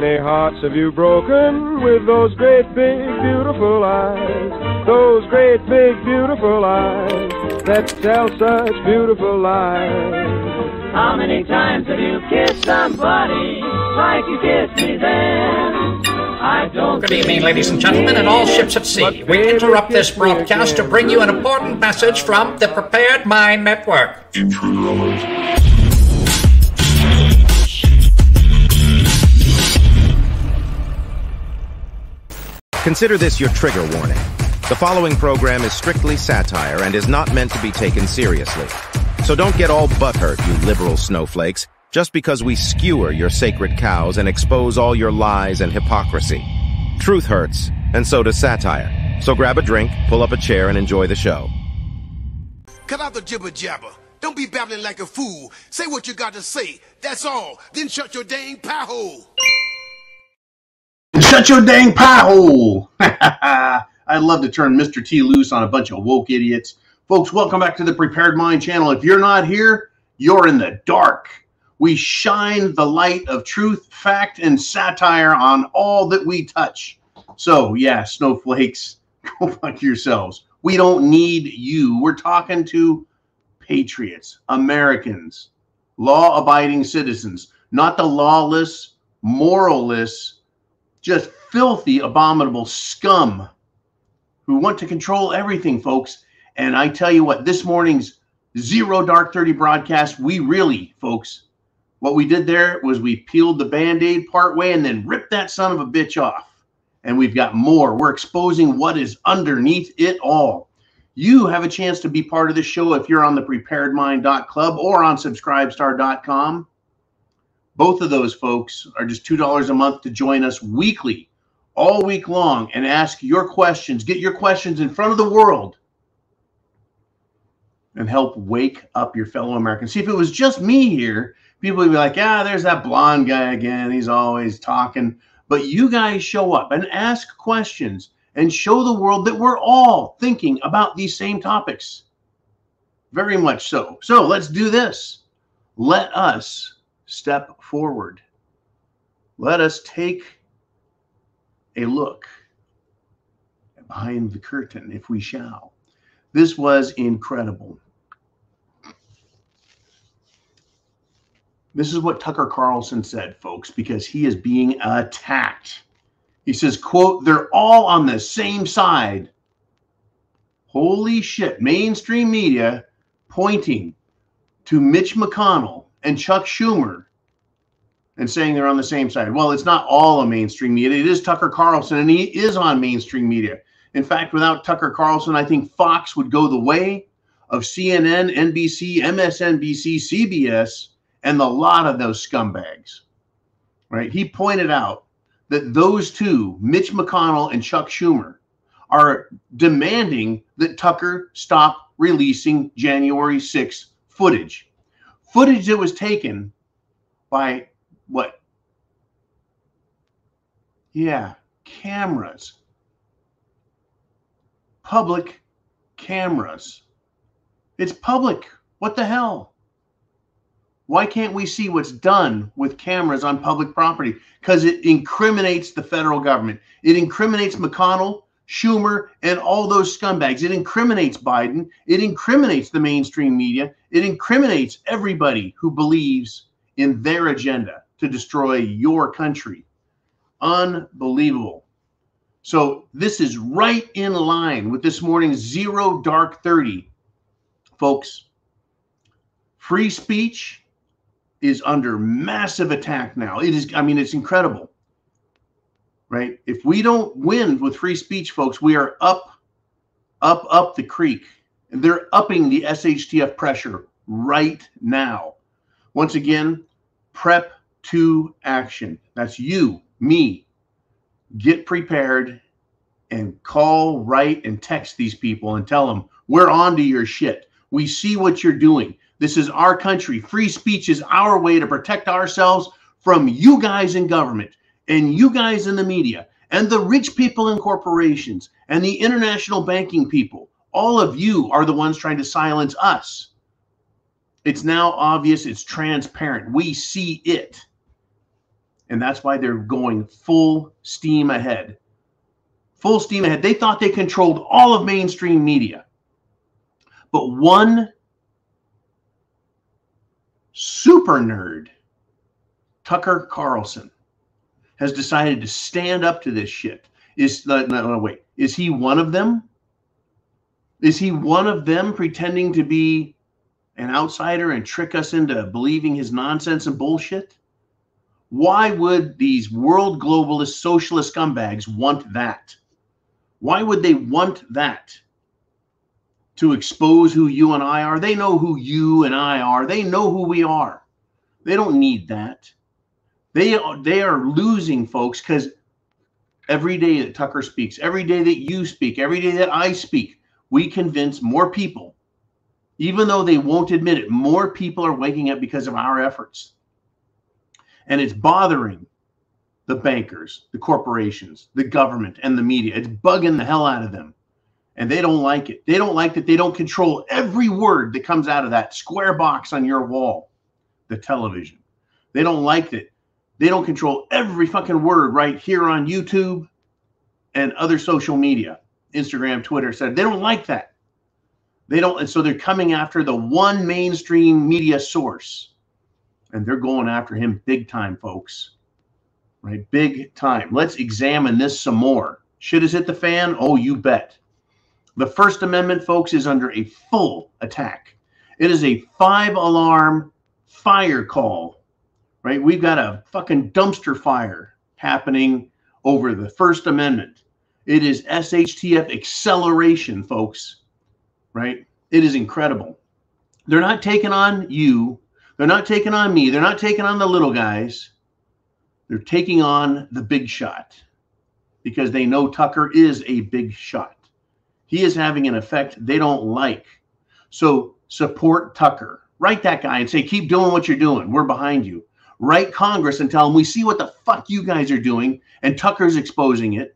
many hearts have you broken with those great big beautiful eyes? Those great big beautiful eyes that tell such beautiful lies. How many times have you kissed somebody like you kissed me then? I don't. Good evening, ladies and gentlemen, and all ships at sea. We interrupt this broadcast to bring you an important message from the Prepared Mind Network. Consider this your trigger warning. The following program is strictly satire and is not meant to be taken seriously. So don't get all butthurt, you liberal snowflakes, just because we skewer your sacred cows and expose all your lies and hypocrisy. Truth hurts, and so does satire. So grab a drink, pull up a chair, and enjoy the show. Cut out the jibber jabber. Don't be babbling like a fool. Say what you got to say. That's all. Then shut your dang pie hole. Shut your dang pie hole. I'd love to turn Mr. T loose on a bunch of woke idiots. Folks, welcome back to the Prepared Mind channel. If you're not here, you're in the dark. We shine the light of truth, fact, and satire on all that we touch. So, yeah, snowflakes, go fuck yourselves. We don't need you. We're talking to patriots, Americans, law-abiding citizens, not the lawless, moralless, just filthy, abominable scum who want to control everything, folks. And I tell you what, this morning's Zero Dark 30 broadcast, we really, folks, what we did there was we peeled the Band-Aid part way and then ripped that son of a bitch off. And we've got more. We're exposing what is underneath it all. You have a chance to be part of the show if you're on the preparedmind.club or on subscribestar.com. Both of those folks are just $2 a month to join us weekly, all week long, and ask your questions. Get your questions in front of the world and help wake up your fellow Americans. See, if it was just me here, people would be like, yeah, there's that blonde guy again. He's always talking. But you guys show up and ask questions and show the world that we're all thinking about these same topics. Very much so. So let's do this. Let us step forward. Let us take a look behind the curtain, if we shall. This was incredible. This is what Tucker Carlson said, folks, because he is being attacked. He says, quote, they're all on the same side. Holy shit. Mainstream media pointing to Mitch McConnell and Chuck Schumer and saying they're on the same side. Well, it's not all of mainstream media. It is Tucker Carlson, and he is on mainstream media. In fact, without Tucker Carlson, I think Fox would go the way of CNN, NBC, MSNBC, CBS, and the lot of those scumbags, right? He pointed out that those two, Mitch McConnell and Chuck Schumer, are demanding that Tucker stop releasing January 6th footage. Footage that was taken by what? Yeah, cameras. Public cameras. It's public. What the hell? Why can't we see what's done with cameras on public property? Because it incriminates the federal government. It incriminates McConnell, Schumer, and all those scumbags. It incriminates Biden. It incriminates the mainstream media. It incriminates everybody who believes in their agenda to destroy your country. Unbelievable. So this is right in line with this morning's Zero Dark 30. Folks, free speech is under massive attack now. It is, I mean, it's incredible, right? If we don't win with free speech, folks, we are up the creek. And they're upping the SHTF pressure right now. Once again, prep to action. That's you, me. Get prepared and call, write, and text these people and tell them, we're on to your shit. We see what you're doing. This is our country. Free speech is our way to protect ourselves from you guys in government and you guys in the media and the rich people in corporations and the international banking people. All of you are the ones trying to silence us. It's now obvious. It's transparent. We see it. And that's why they're going full steam ahead. Full steam ahead. They thought they controlled all of mainstream media. But one super nerd, Tucker Carlson, has decided to stand up to this shit. Is he one of them? Is he one of them pretending to be an outsider and trick us into believing his nonsense and bullshit? Why would these world globalist socialist scumbags want that? Why would they want that? To expose who you and I are? They know who you and I are. They know who we are. They don't need that. They are losing, folks, because every day that Tucker speaks, every day that you speak, every day that I speak, we convince more people. Even though they won't admit it, more people are waking up because of our efforts. And it's bothering the bankers, the corporations, the government, and the media. It's bugging the hell out of them. And they don't like it. They don't like that they don't control every word that comes out of that square box on your wall, the television. They don't like that. They don't control every fucking word right here on YouTube and other social media, Instagram, Twitter, etc. They don't like that. They don't, and so they're coming after the one mainstream media source. And they're going after him big time, folks. Right? Big time. Let's examine this some more. Shit has hit the fan? Oh, you bet. The First Amendment, folks, is under a full attack. It is a 5-alarm fire call, right? We've got a fucking dumpster fire happening over the First Amendment. It is SHTF acceleration, folks, right? It is incredible. They're not taking on you. They're not taking on me. They're not taking on the little guys. They're taking on the big shot because they know Tucker is a big shot. He is having an effect they don't like. So support Tucker. Write that guy and say, keep doing what you're doing. We're behind you. Write Congress and tell them we see what the fuck you guys are doing, and Tucker's exposing it,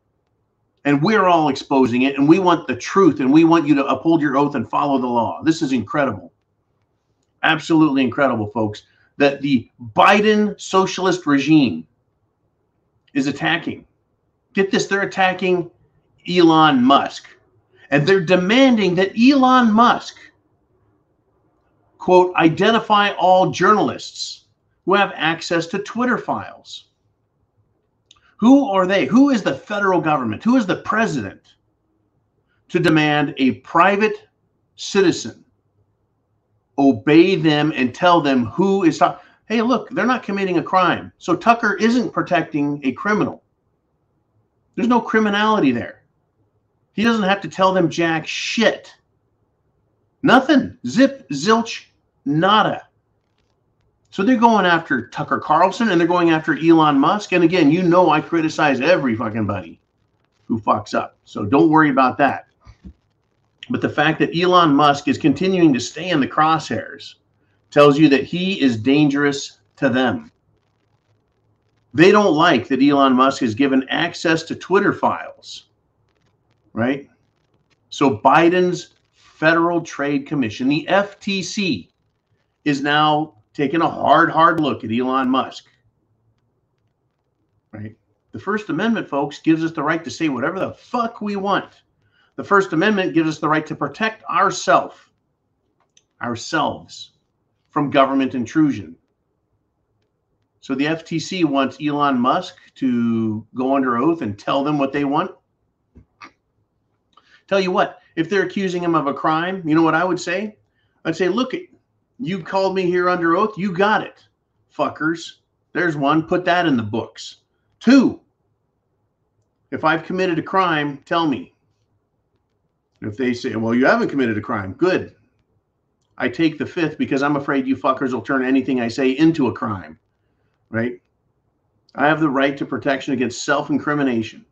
and we're all exposing it, and we want the truth, and we want you to uphold your oath and follow the law. This is incredible. Absolutely incredible, folks, that the Biden socialist regime is attacking. Get this, they're attacking Elon Musk. And they're demanding that Elon Musk, quote, identify all journalists who have access to Twitter files. Who are they? Who is the federal government? Who is the president to demand a private citizen obey them and tell them who is talking? Hey, look, they're not committing a crime. So Tucker isn't protecting a criminal. There's no criminality there. He doesn't have to tell them jack shit. Nothing. Zip, zilch, nada. So they're going after Tucker Carlson and they're going after Elon Musk. And again, you know I criticize every fucking buddy who fucks up. So don't worry about that. But the fact that Elon Musk is continuing to stay in the crosshairs tells you that he is dangerous to them. They don't like that Elon Musk is given access to Twitter files. Right? So Biden's Federal Trade Commission, the FTC, is now taking a hard look at Elon Musk. Right? The First Amendment, folks, gives us the right to say whatever the fuck we want. The First Amendment gives us the right to protect ourselves from government intrusion. So the FTC wants Elon Musk to go under oath and tell them what they want. Tell you what, if they're accusing him of a crime, you know what I would say? I'd say, look, you called me here under oath. You got it, fuckers. There's one. Put that in the books. 2, if I've committed a crime, tell me. If they say, well, you haven't committed a crime, good. I take the 5th because I'm afraid you fuckers will turn anything I say into a crime, right? I have the right to protection against self-incrimination.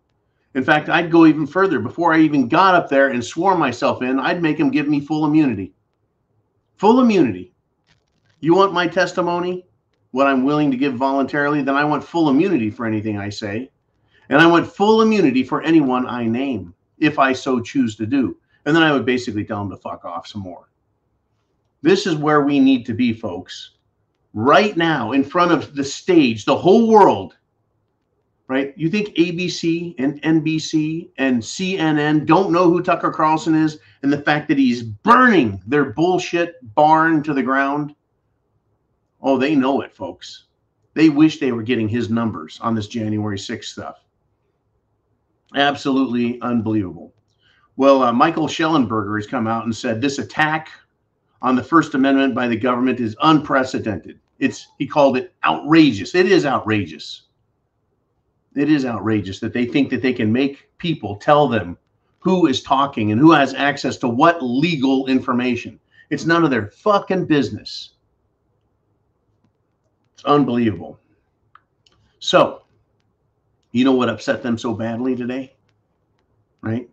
In fact, I'd go even further. Before I even got up there and swore myself in, I'd make him give me full immunity. Full immunity. You want my testimony, what I'm willing to give voluntarily, then I want full immunity for anything I say. And I want full immunity for anyone I name, if I so choose to do. And then I would basically tell him to fuck off some more. This is where we need to be, folks. Right now, in front of the stage, the whole world right? You think ABC and NBC and CNN don't know who Tucker Carlson is and the fact that he's burning their bullshit barn to the ground? Oh, they know it, folks. They wish they were getting his numbers on this January 6th stuff. Absolutely unbelievable. Well, Michael Schellenberger has come out and said this attack on the First Amendment by the government is unprecedented. He called it outrageous. It is outrageous. It is outrageous that they think that they can make people tell them who is talking and who has access to what legal information. It's none of their fucking business. It's unbelievable. So, you know what upset them so badly today? Right?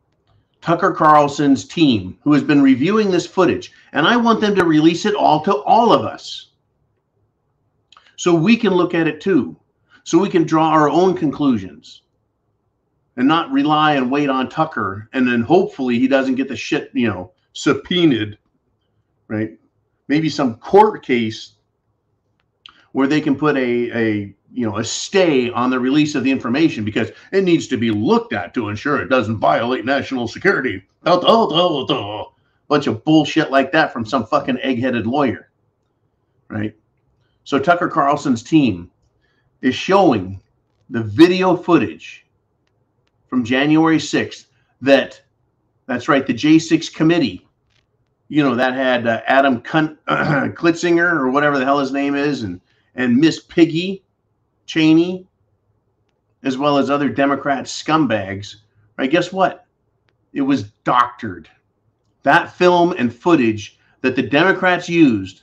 Tucker Carlson's team, who has been reviewing this footage, and I want them to release it all to all of us so we can look at it too, so we can draw our own conclusions and not rely and wait on Tucker, and then hopefully he doesn't get the shit, subpoenaed, right? Maybe some court case where they can put a stay on the release of the information because it needs to be looked at to ensure it doesn't violate national security. Bunch of bullshit like that from some fucking egg-headed lawyer, right? So Tucker Carlson's team is showing the video footage from January 6th that's right, the J6 committee, that had Adam Klitzinger or whatever the hell his name is, and Miss Piggy Cheney, as well as other Democrat scumbags, right? Guess what? It was doctored. That film and footage that the Democrats used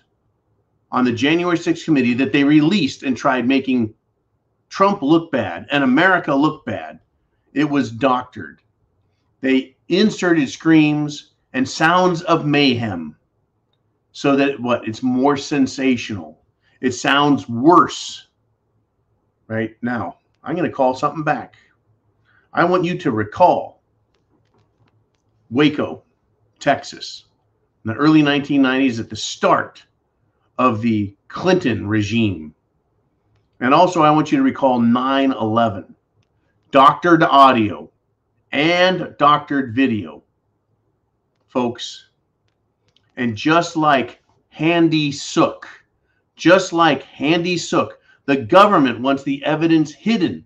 on the January 6th committee that they released and tried making Trump look bad and America look bad, it was doctored. They inserted screams and sounds of mayhem so that it's more sensational. It sounds worse. Right now, I'm going to call something back. I want you to recall Waco, Texas, in the early 1990s at the start of the Clinton regime. And also, I want you to recall 9/11, doctored audio and doctored video, folks. And just like Handy Sook, the government wants the evidence hidden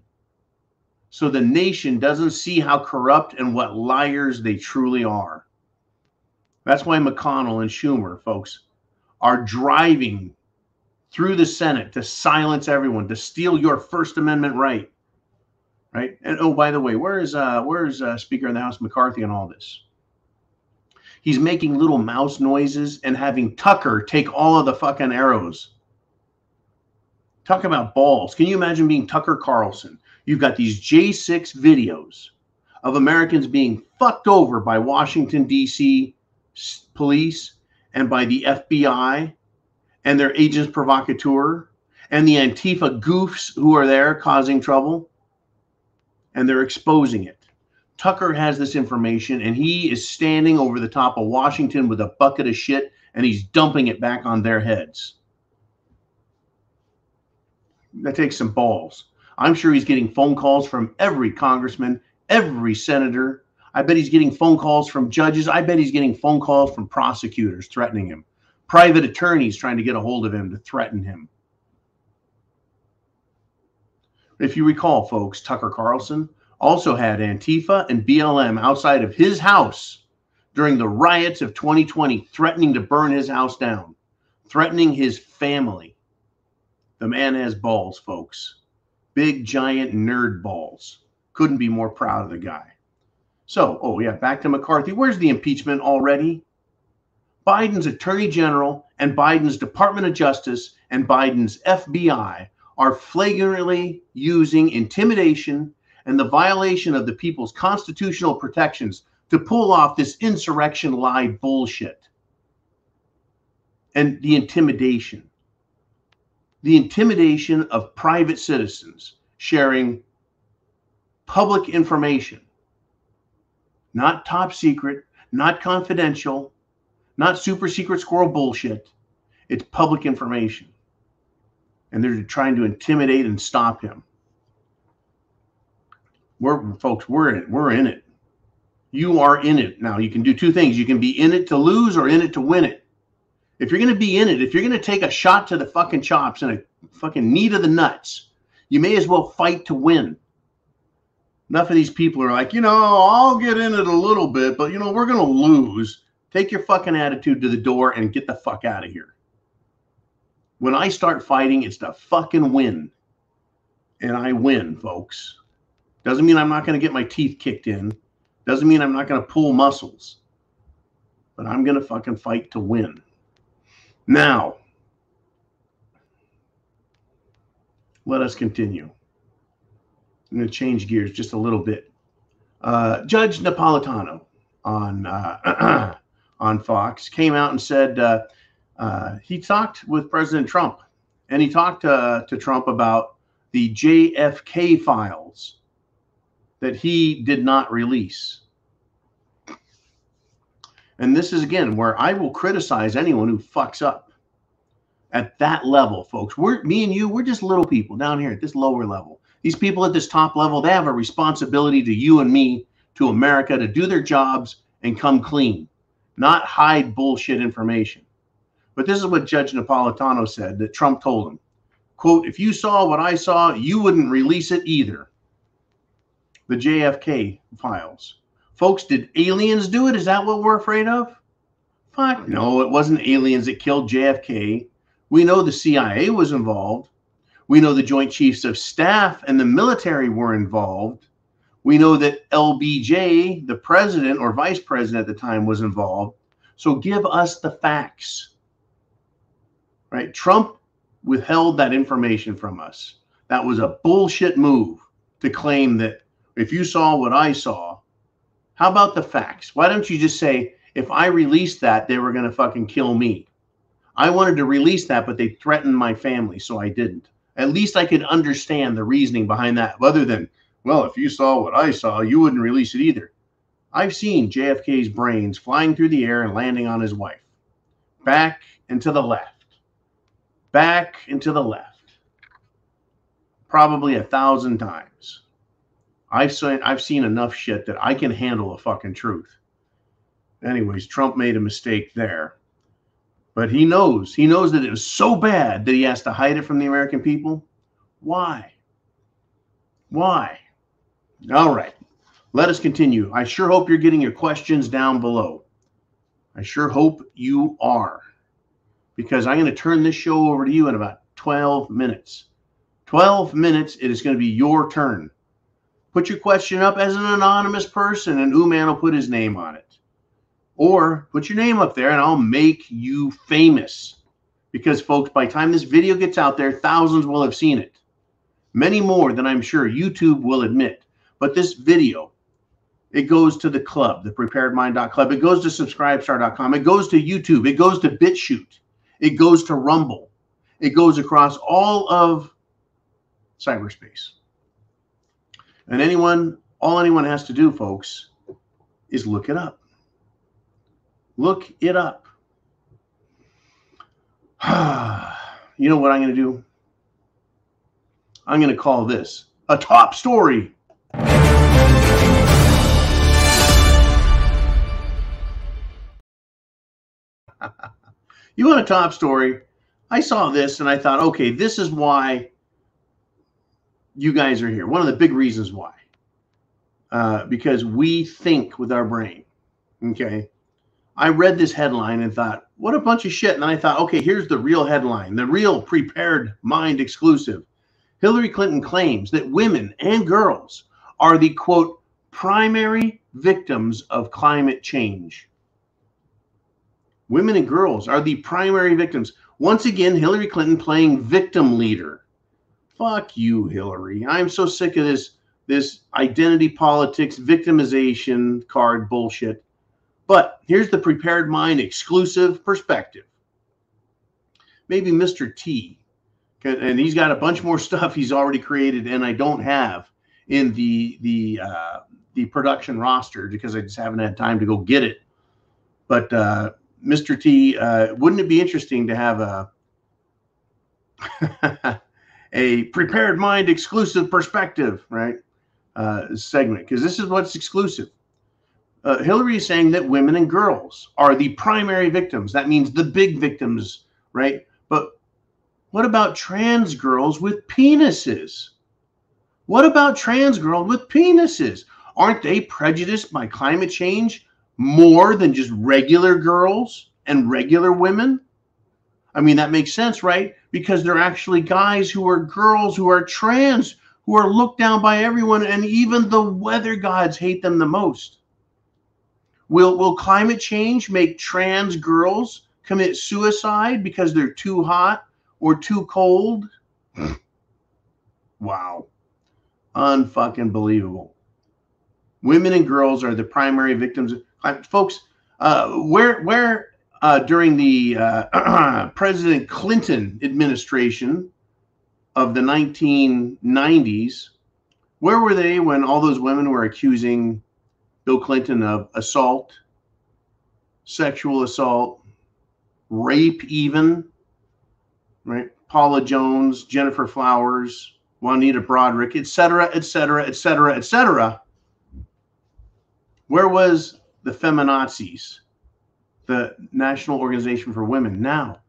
so the nation doesn't see how corrupt and what liars they truly are. That's why McConnell and Schumer, folks, are driving through the Senate to silence everyone, to steal your First Amendment right. Right? And oh, by the way, where's Speaker of the House McCarthy on all this? He's making little mouse noises and having Tucker take all of the fucking arrows. Talk about balls. Can you imagine being Tucker Carlson? You've got these J6 videos of Americans being fucked over by Washington, D.C. police and by the FBI and their agents provocateur and the Antifa goofs who are there causing trouble. And they're exposing it. Tucker has this information and he is standing over the top of Washington with a bucket of shit and he's dumping it back on their heads. That takes some balls. I'm sure he's getting phone calls from every congressman, every senator. I bet he's getting phone calls from judges. I bet he's getting phone calls from prosecutors threatening him. Private attorneys trying to get a hold of him to threaten him. If you recall, folks, Tucker Carlson also had Antifa and BLM outside of his house during the riots of 2020, threatening to burn his house down, threatening his family. The man has balls, folks. Big, giant nerd balls. Couldn't be more proud of the guy. So, back to McCarthy. Where's the impeachment already? Biden's Attorney General and Biden's Department of Justice and Biden's FBI are flagrantly using intimidation and the violation of the people's constitutional protections to pull off this insurrection lie bullshit. And the intimidation of private citizens sharing public information, not top secret, not confidential, not super secret squirrel bullshit. It's public information. And they're trying to intimidate and stop him. We're in it. You are in it. Now, you can do two things. You can be in it to lose or in it to win it. If you're going to be in it, if you're going to take a shot to the fucking chops and a fucking knee to the nuts, you may as well fight to win. Enough of these people are like, I'll get in it a little bit, but, we're going to lose. Take your fucking attitude to the door and get the fuck out of here. When I start fighting, it's to fucking win. And I win, folks. Doesn't mean I'm not going to get my teeth kicked in. Doesn't mean I'm not going to pull muscles. But I'm going to fucking fight to win. Now, let us continue. I'm going to change gears just a little bit. Judge Napolitano on Fox came out and said he talked with President Trump, and he talked to Trump about the JFK files that he did not release. And this is, again, where I will criticize anyone who fucks up at that level, folks. Me and you, we're just little people down here at this lower level. These people at this top level, they have a responsibility to you and me, to America, to do their jobs and come clean, not hide bullshit information. But this is what Judge Napolitano said that Trump told him. Quote, if you saw what I saw, you wouldn't release it either. The JFK files. Folks, did aliens do it? Is that what we're afraid of? Fuck no, it wasn't aliens that killed JFK. We know the CIA was involved. We know the Joint Chiefs of Staff and the military were involved. We know that LBJ, the president or vice president at the time, was involved. So give us the facts. Right? Trump withheld that information from us. That was a bullshit move to claim that if you saw what I saw, how about the facts? Why don't you just say, if I released that, they were going to fucking kill me? I wanted to release that, but they threatened my family, so I didn't. At least I could understand the reasoning behind that, other than, well, if you saw what I saw, you wouldn't release it either. I've seen JFK's brains flying through the air and landing on his wife. Back and to the left. Back and to the left. Probably 1,000 times. I've seen enough shit that I can handle a fucking truth. Anyways, Trump made a mistake there. But he knows that it was so bad that he has to hide it from the American people. Why? Why? All right. Let us continue. I sure hope you're getting your questions down below. I sure hope you are. Because I'm going to turn this show over to you in about 12 minutes. 12 minutes, it is going to be your turn. Put your question up as an anonymous person, and Ooman will put his name on it. Or put your name up there, and I'll make you famous. Because, folks, by the time this video gets out there, thousands will have seen it. Many more than I'm sure YouTube will admit. But this video, it goes to the club, the preparedmind.club. It goes to subscribestar.com. It goes to YouTube. It goes to BitChute. It goes to Rumble. It goes across all of cyberspace. And all anyone has to do, folks, is look it up. Look it up. You know what I'm going to do? I'm going to call this a top story. You want a top story? I saw this and I thought, okay, this is why you guys are here. One of the big reasons why. Because we think with our brain. Okay. I read this headline and thought, what a bunch of shit. And then I thought, okay, here's the real headline, the real Prepared Mind exclusive. Hillary Clinton claims that women and girls are the, quote, primary victims of climate change. Women and girls are the primary victims. Once again, Hillary Clinton playing victim leader. Fuck you, Hillary. I'm so sick of this identity politics, victimization card bullshit. But here's the Prepared Mind exclusive perspective. Maybe Mr. T, and he's got a bunch more stuff he's already created and I don't have in the production roster because I just haven't had time to go get it. But Mr. T, wouldn't it be interesting to have a Prepared Mind exclusive perspective, right? segment, because this is what's exclusive. Hillary is saying that women and girls are the primary victims. That means the big victims, right? But what about trans girls with penises? What about trans girls with penises? Aren't they prejudiced by climate change more than just regular girls and regular women? I mean, that makes sense, right? Because they're actually guys who are girls who are trans, who are looked down by everyone, and even the weather gods hate them the most. Will climate change make trans girls commit suicide because they're too hot or too cold? Wow. Unfucking believable. Women and girls are the primary victims. Folks, where during the President Clinton administration of the 1990s, where were they when all those women were accusing Bill Clinton of assault, sexual assault, rape even, right? Paula Jones, Jennifer Flowers, Juanita Broderick, et cetera, et cetera, et cetera, et cetera. Where was the feminazis, the National Organization for Women? Now,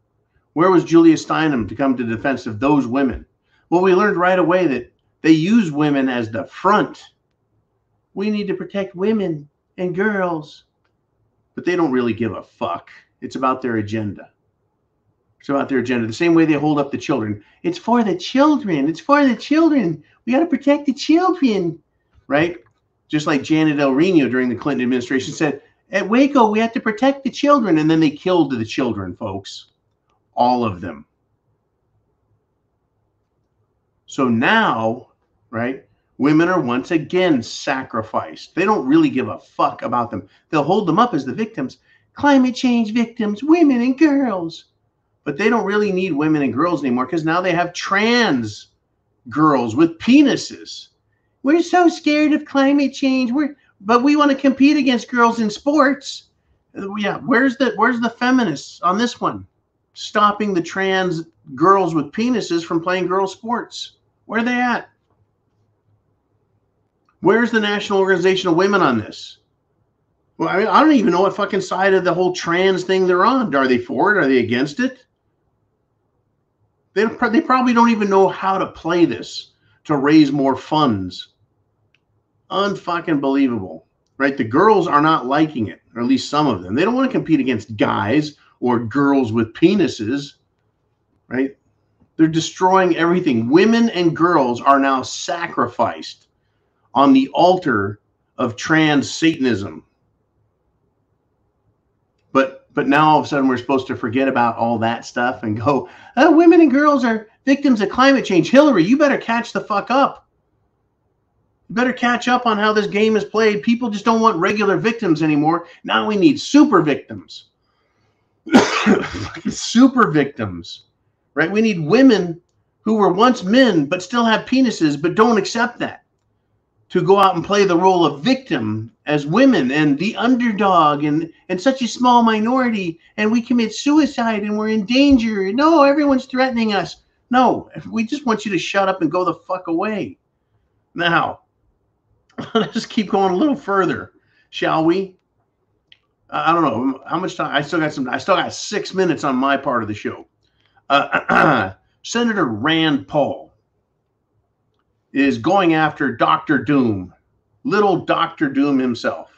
where was Julia Steinem to come to the defense of those women? Well, we learned right away that they use women as the front. We need to protect women and girls, but they don't really give a fuck. It's about their agenda. It's about their agenda. The same way they hold up the children. It's for the children. It's for the children. We got to protect the children, right? Just like Janet El Reno during the Clinton administration said, at Waco, we have to protect the children. And then they killed the children, folks. All of them. So now, right, women are once again sacrificed. They don't really give a fuck about them. They'll hold them up as the victims. Climate change victims, women and girls. But they don't really need women and girls anymore because now they have trans girls with penises. We're so scared of climate change. But we want to compete against girls in sports. Yeah, where's the feminists on this one? Stopping the trans girls with penises from playing girls' sports. Where are they at? Where's the National Organization of Women on this? Well, I mean, I don't even know what fucking side of the whole trans thing they're on. Are they for it? Are they against it? They probably don't even know how to play this to raise more funds. Unfucking believable, right? The girls are not liking it, or at least some of them. They don't want to compete against guys or girls with penises, right? They're destroying everything. Women and girls are now sacrificed on the altar of trans Satanism. But now all of a sudden we're supposed to forget about all that stuff and go, oh, women and girls are victims of climate change. Hillary, you better catch the fuck up. You better catch up on how this game is played. People just don't want regular victims anymore. Now we need super victims. Super victims, right? We need women who were once men but still have penises but don't accept that, to go out and play the role of victim as women and the underdog and such a small minority, and we commit suicide and we're in danger. No, everyone's threatening us. No, we just want you to shut up and go the fuck away. Now, let's just keep going a little further, shall we? I don't know how much time. I still got 6 minutes on my part of the show. Senator Rand Paul is going after Dr. Doom, little Dr. Doom himself,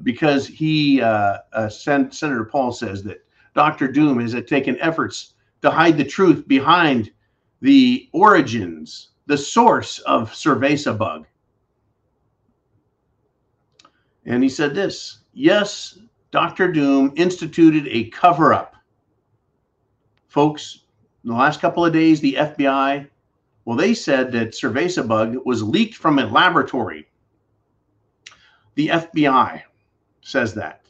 because Senator Paul says that Dr. Doom has taken efforts to hide the truth behind the origins, the source of cerveza bug. And he said this: yes, Dr. Doom instituted a cover-up. Folks, in the last couple of days, the FBI, well, they said that cerveza bug was leaked from a laboratory. The FBI says that.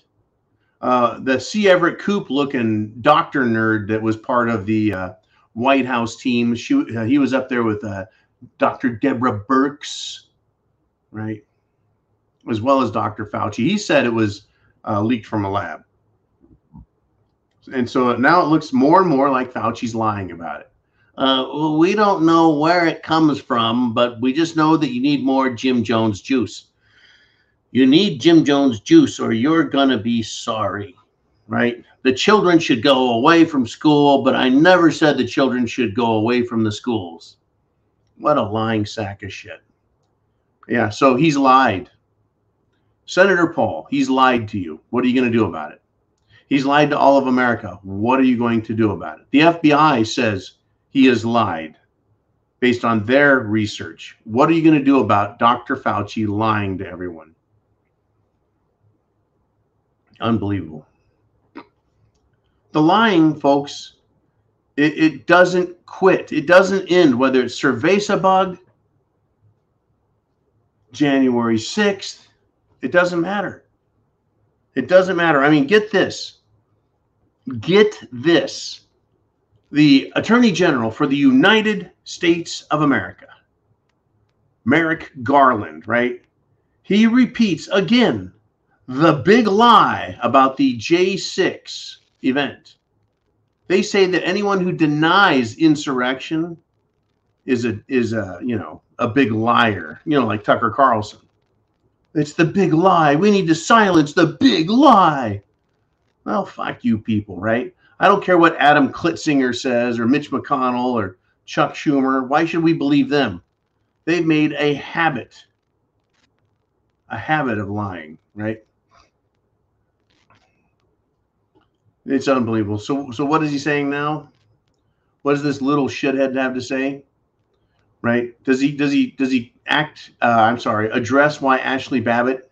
The C. Everett Koop-looking doctor nerd that was part of the White House team, he was up there with Dr. Deborah Birx, right? As well as Dr. Fauci. He said it was leaked from a lab. And so now it looks more and more like Fauci's lying about it. We don't know where it comes from, but we just know that you need more Jim Jones juice. You need Jim Jones juice or you're going to be sorry, right? The children should go away from school, but I never said the children should go away from the schools. What a lying sack of shit. Yeah, so he's lied. Senator Paul, he's lied to you. What are you going to do about it? He's lied to all of America. What are you going to do about it? The FBI says he has lied based on their research. What are you going to do about Dr. Fauci lying to everyone? Unbelievable. The lying, folks, it doesn't quit. It doesn't end, whether it's Cerveza bug, January 6th. It doesn't matter. It doesn't matter. I mean, get this. Get this. The Attorney General for the United States of America, Merrick Garland, right? He repeats again the big lie about the J6 event. They say that anyone who denies insurrection is a big liar, like Tucker Carlson. It's the big lie. We need to silence the big lie. Well, fuck you people, right? I don't care what Adam Klitzinger says or Mitch McConnell or Chuck Schumer. Why should we believe them? They've made a habit of lying, right? It's unbelievable. So what is he saying now? What does this little shithead have to say? Right? Does he address why Ashley Babbitt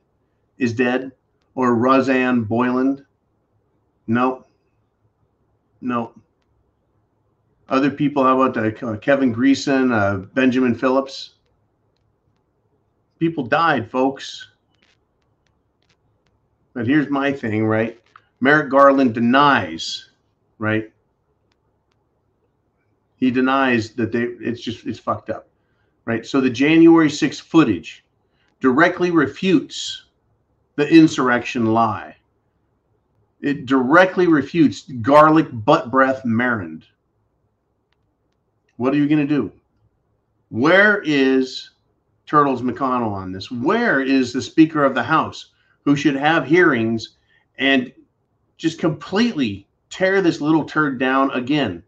is dead or Roseanne Boyland? No. Other people, how about Kevin Greason, Benjamin Phillips? People died, folks. But here's my thing, right? Merrick Garland denies, right? He denies that it's fucked up, right? So the January 6th footage directly refutes the insurrection lie. It directly refutes garlic butt breath Maryland. What are you going to do? Where is Turtles McConnell on this? Where is the Speaker of the House who should have hearings and just completely tear this little turd down again?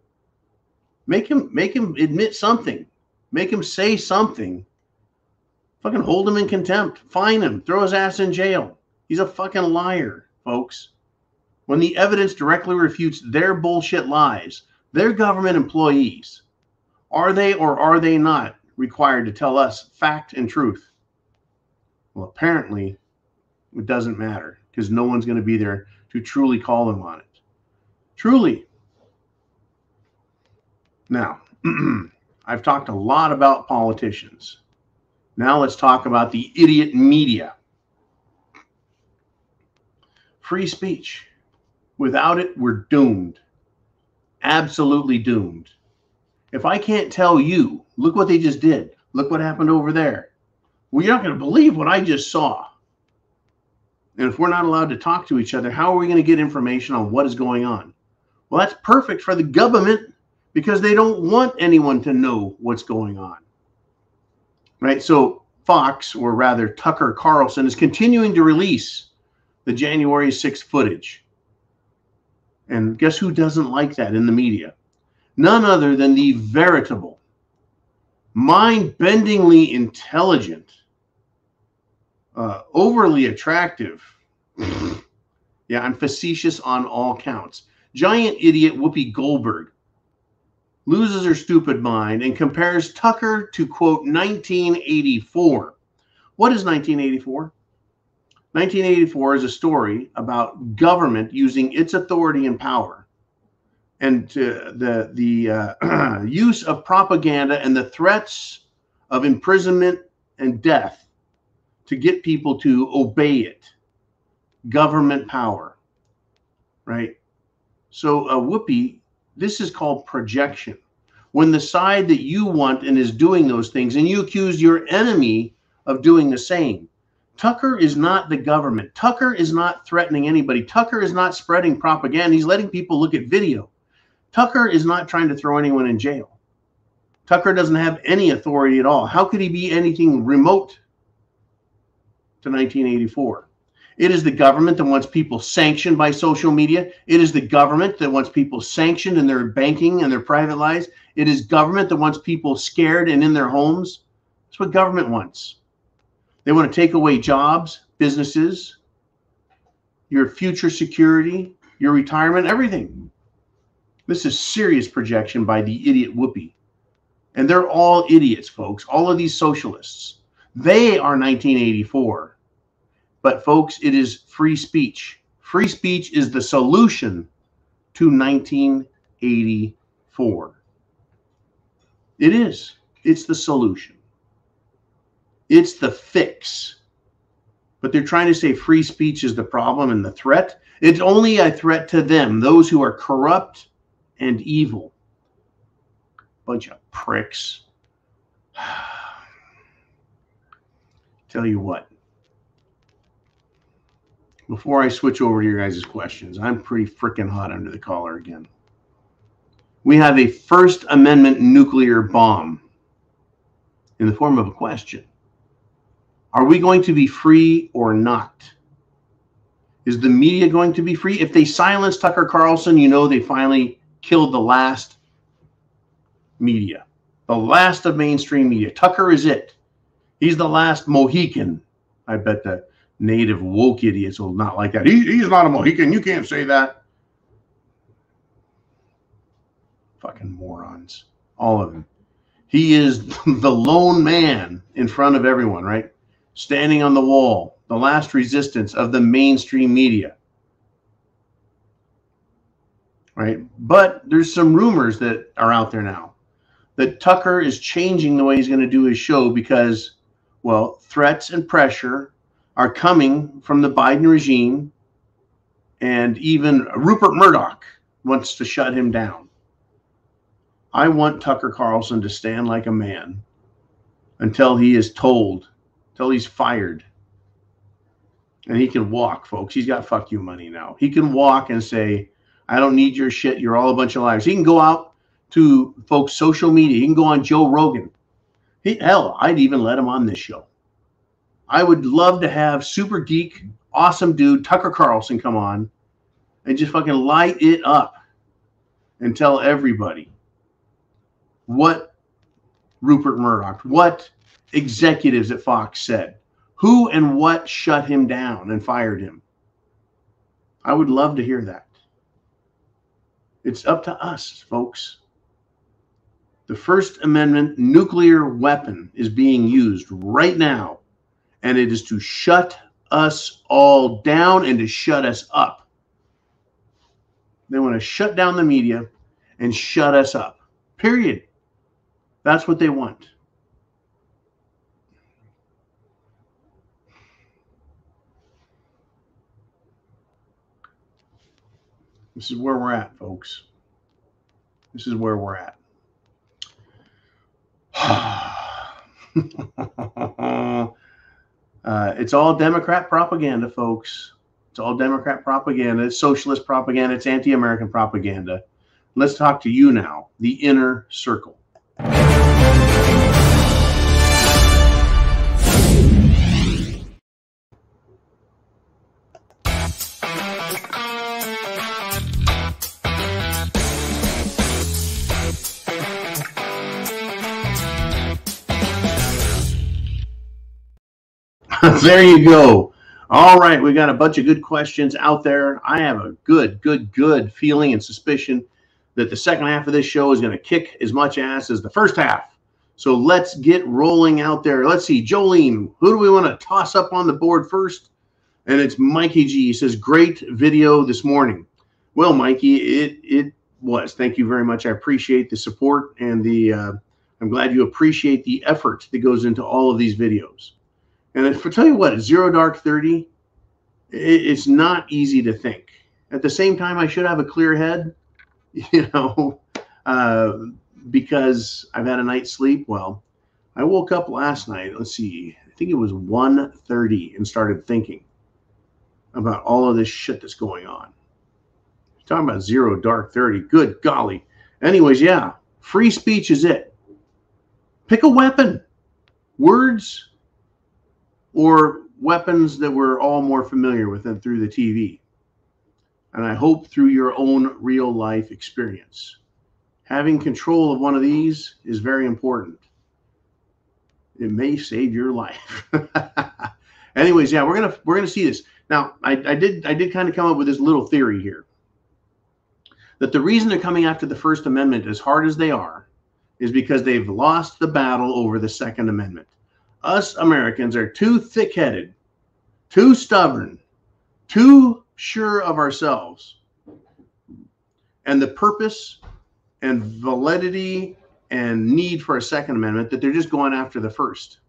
Make him admit something. Make him say something. Fucking hold him in contempt. Fine him. Throw his ass in jail. He's a fucking liar, folks. When the evidence directly refutes their bullshit lies, their government employees, are they or are they not required to tell us fact and truth? Well, apparently it doesn't matter because no one's going to be there to truly call them on it. Truly. Now, I've talked a lot about politicians. Now let's talk about the idiot media. Free speech. Without it, we're doomed. Absolutely doomed. If I can't tell you, look what they just did. Look what happened over there. Well, you're not going to believe what I just saw. And if we're not allowed to talk to each other, how are we going to get information on what is going on? Well, that's perfect for the government because they don't want anyone to know what's going on. Right? So Fox, or rather Tucker Carlson, is continuing to release the January 6th footage. And guess who doesn't like that in the media? None other than the veritable, mind-bendingly intelligent, overly attractive, yeah, I'm facetious on all counts, giant idiot Whoopi Goldberg loses her stupid mind and compares Tucker to, quote, 1984. What is 1984? 1984 is a story about government using its authority and power and the use of propaganda and the threats of imprisonment and death to get people to obey it. Government power, right? So Whoopi, this is called projection. When the side that you want and is doing those things and you accuse your enemy of doing the same. Tucker is not the government. Tucker is not threatening anybody. Tucker is not spreading propaganda. He's letting people look at video. Tucker is not trying to throw anyone in jail. Tucker doesn't have any authority at all. How could he be anything remote to 1984? It is the government that wants people sanctioned by social media. It is the government that wants people sanctioned in their banking and their private lives. It is government that wants people scared and in their homes. That's what government wants. They want to take away jobs, businesses, your future security, your retirement, everything. This is serious projection by the idiot Whoopi. And they're all idiots, folks. All of these socialists. They are 1984. But, folks, it is free speech. Free speech is the solution to 1984. It is. It's the solution. It's the fix. But they're trying to say free speech is the problem and the threat. It's only a threat to them, those who are corrupt and evil. Bunch of pricks. Tell you what. Before I switch over to your guys' questions, I'm pretty freaking hot under the collar again. We have a First Amendment nuclear bomb in the form of a question. Are we going to be free or not? Is the media going to be free? If they silence Tucker Carlson, you know they finally killed the last media, the last of mainstream media. Tucker is it. He's the last Mohican. I bet the native woke idiots will not like that. He's not a Mohican. You can't say that. Fucking morons. All of them. He is the lone man in front of everyone, right? Standing on the wall. The last resistance of the mainstream media. Right? But there's some rumors that are out there now that Tucker is changing the way he's going to do his show because, well, threats and pressure are coming from the Biden regime, and even Rupert Murdoch wants to shut him down. I want Tucker Carlson to stand like a man until he is told, until he's fired. And he can walk, folks. He's got fuck you money now. He can walk and say, I don't need your shit. You're all a bunch of liars. He can go out to folks' social media. He can go on Joe Rogan. Hell, I'd even let him on this show. I would love to have super geek, awesome dude, Tucker Carlson come on and just fucking light it up and tell everybody what Rupert Murdoch, what executives at Fox said, who and what shut him down and fired him. I would love to hear that. It's up to us, folks. The First Amendment nuclear weapon is being used right now. And it is to shut us all down and to shut us up. They want to shut down the media and shut us up. Period. That's what they want. This is where we're at, folks. This is where we're at. It's all Democrat propaganda, folks. It's all Democrat propaganda. It's socialist propaganda. It's anti-American propaganda. Let's talk to you now, the inner circle. There you go. All right, we got a bunch of good questions out there. I have a good feeling and suspicion that the second half of this show is going to kick as much ass as the first half. So let's get rolling out there. Let's see, Jolene, who do we want to toss up on the board first? And it's Mikey G. He says, great video this morning. Well, Mikey, it was. Thank you very much. I appreciate the support and I'm glad you appreciate the effort that goes into all of these videos. And if I tell you what, at 0 Dark 30, it's not easy to think. At the same time, I should have a clear head, you know, because I've had a night's sleep. Well, I woke up last night, let's see, I think it was 1:30 and started thinking about all of this shit that's going on. Talking about 0 Dark 30, good golly. Anyways, yeah, free speech is it. Pick a weapon, words, or weapons that we're all more familiar with than through the TV. And I hope through your own real life experience. Having control of one of these is very important. It may save your life. Anyways, yeah, we're gonna see this. Now, I did kind of come up with this little theory here. That the reason they're coming after the First Amendment as hard as they are is because they've lost the battle over the Second Amendment. Us Americans are too thick-headed, too stubborn, too sure of ourselves and the purpose and validity and need for a Second Amendment that they're just going after the first.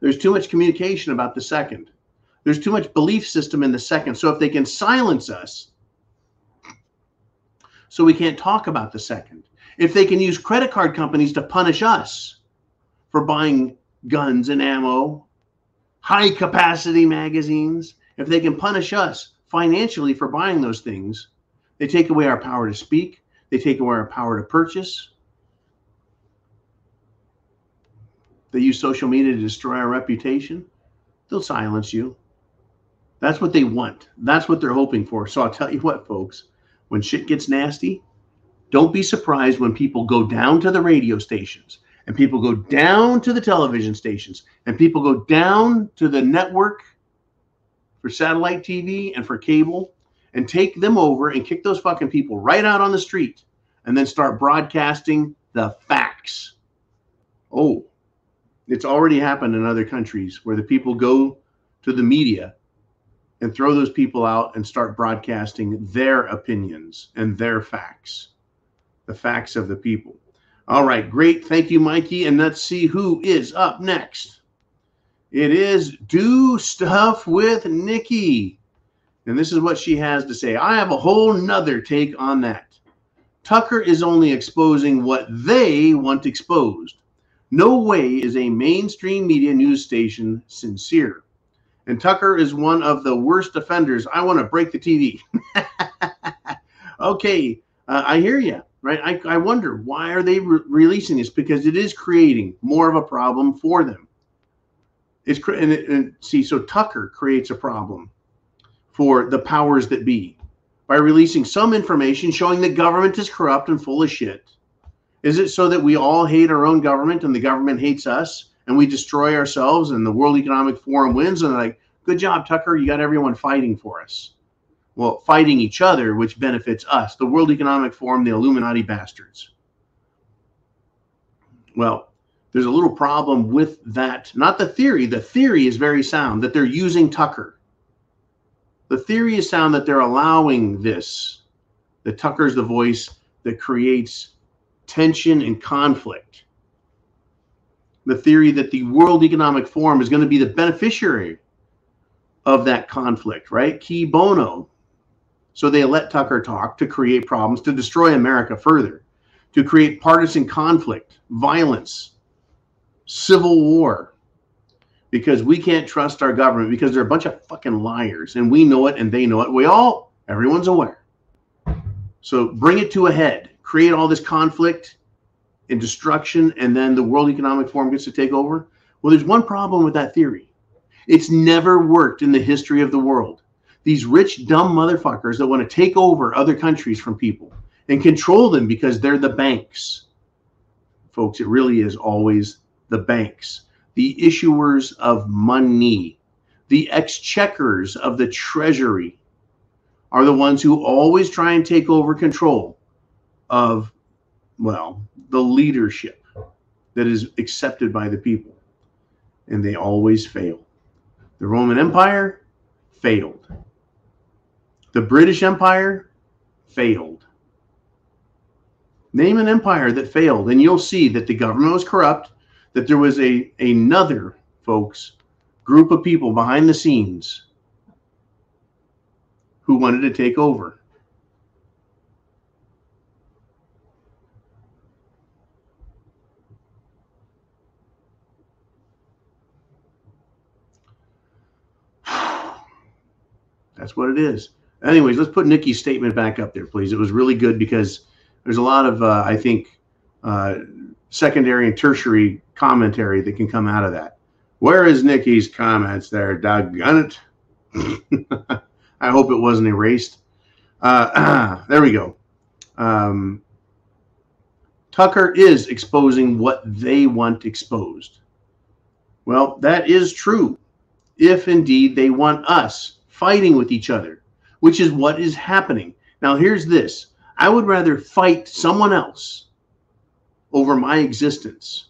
There's too much communication about the second. There's too much belief system in the second. So if they can silence us, so we can't talk about the second. If they can use credit card companies to punish us for buying guns and ammo, high capacity magazines, if they can punish us financially for buying those things, they take away our power to speak. They take away our power to purchase. They use social media to destroy our reputation. They'll silence you. That's what they want. That's what they're hoping for. So I'll tell you what, folks, when shit gets nasty, don't be surprised when people go down to the radio stations and people go down to the television stations and people go down to the network for satellite TV and for cable and take them over and kick those fucking people right out on the street and then start broadcasting the facts. Oh, it's already happened in other countries where the people go to the media and throw those people out and start broadcasting their opinions and their facts, the facts of the people. All right, great. Thank you, Mikey. And let's see who is up next. It is Do Stuff with Nikki. And this is what she has to say. I have a whole nother take on that. Tucker is only exposing what they want exposed. No way is a mainstream media news station sincere. And Tucker is one of the worst offenders. I want to break the TV. Okay, I hear you, right? I wonder, why are they releasing this? Because it is creating more of a problem for them. See, so Tucker creates a problem for the powers that be by releasing some information showing that government is corrupt and full of shit. Is it so that we all hate our own government and the government hates us and we destroy ourselves and the World Economic Forum wins and they're like, good job, Tucker, you got everyone fighting for us. Well, fighting each other, which benefits us, the World Economic Forum, the Illuminati bastards. Well, there's a little problem with that. Not the theory. The theory is very sound that they're using Tucker. The theory is sound that they're allowing this, that Tucker's the voice that creates tension and conflict. The theory that the World Economic Forum is going to be the beneficiary of that conflict, right? Key bono. So they let Tucker talk to create problems, to destroy America further, to create partisan conflict, violence, civil war, because we can't trust our government because they're a bunch of fucking liars and we know it and they know it. Everyone's aware. So bring it to a head. Create all this conflict and destruction, and then the World Economic Forum gets to take over? Well, there's one problem with that theory. It's never worked in the history of the world. These rich, dumb motherfuckers that want to take over other countries from people and control them because they're the banks. Folks, it really is always the banks. The issuers of money, the exchequers of the treasury are the ones who always try and take over control of, well, the leadership that is accepted by the people. And they always fail. The Roman Empire failed. The British Empire failed. Name an empire that failed, and you'll see that the government was corrupt, that there was another, folks, group of people behind the scenes who wanted to take over. That's what it is. Anyways, let's put Nikki's statement back up there, please. It was really good because there's a lot of, I think, secondary and tertiary commentary that can come out of that. Where is Nikki's comments there? Doggone it. I hope it wasn't erased. There we go. Tucker is exposing what they want exposed. Well, that is true, if indeed they want us fighting with each other, which is what is happening. Now, here's this. I would rather fight someone else over my existence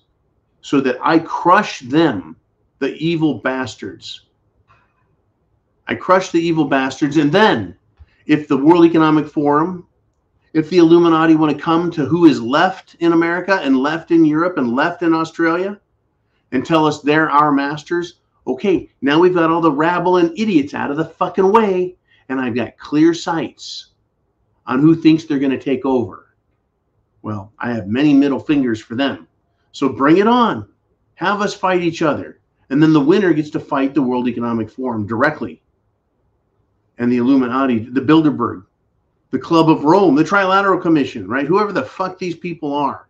so that I crush them, the evil bastards. I crush the evil bastards, and then if the World Economic Forum, if the Illuminati want to come to who is left in America and left in Europe and left in Australia and tell us they're our masters, okay, now we've got all the rabble and idiots out of the fucking way, and I've got clear sights on who thinks they're going to take over. Well, I have many middle fingers for them. So bring it on. Have us fight each other. And then the winner gets to fight the World Economic Forum directly. And the Illuminati, the Bilderberg, the Club of Rome, the Trilateral Commission, right? Whoever the fuck these people are.